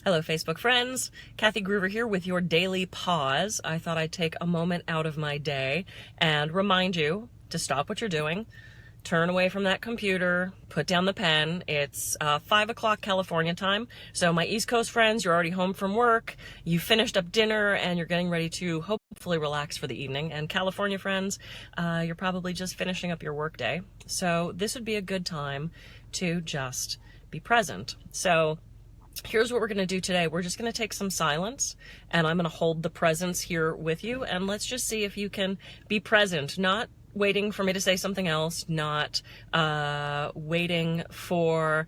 Hello, Facebook friends. Kathy Gruver here with your daily pause. I thought I'd take a moment out of my day and remind you to stop what you're doing, turn away from that computer, put down the pen. It's 5 o'clock California time. So my East Coast friends, you're already home from work, you finished up dinner, and you're getting ready to hopefully relax for the evening. And California friends, you're probably just finishing up your work day. So this would be a good time to just be present. So here's what we're going to do today. We're just going to take some silence, and I'm going to hold the presence here with you, and let's just see if you can be present, not waiting for me to say something else, not waiting for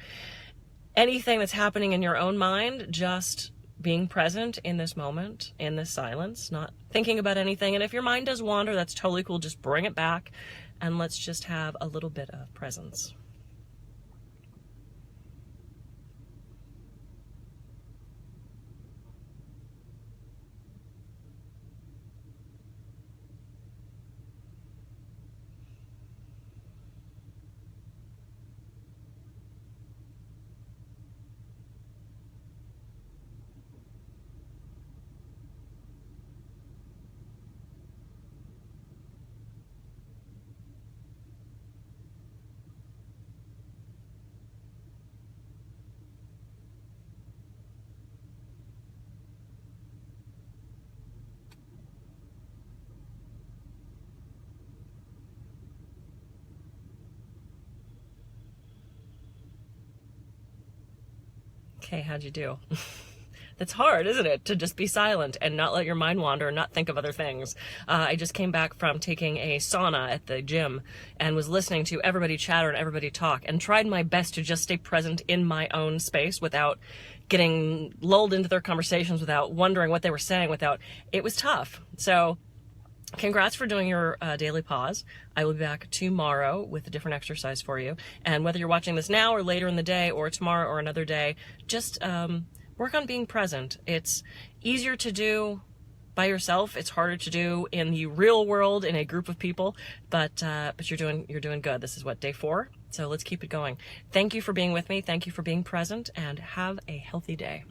anything that's happening in your own mind, just being present in this moment, in this silence, not thinking about anything. And if your mind does wander, that's totally cool. Just bring it back, and let's just have a little bit of presence. Okay, how'd you do? That's hard, isn't it? To just be silent and not let your mind wander and not think of other things. I just came back from taking a sauna at the gym and was listening to everybody chatter and everybody talk and tried my best to just stay present in my own space without getting lulled into their conversations, without wondering what they were saying, it was tough. So congrats for doing your daily pause. I will be back tomorrow with a different exercise for you. And whether you're watching this now or later in the day or tomorrow or another day, just work on being present. It's easier to do by yourself. It's harder to do in the real world in a group of people, but you're doing good. This is what, day 4? So let's keep it going. Thank you for being with me. Thank you for being present, and have a healthy day.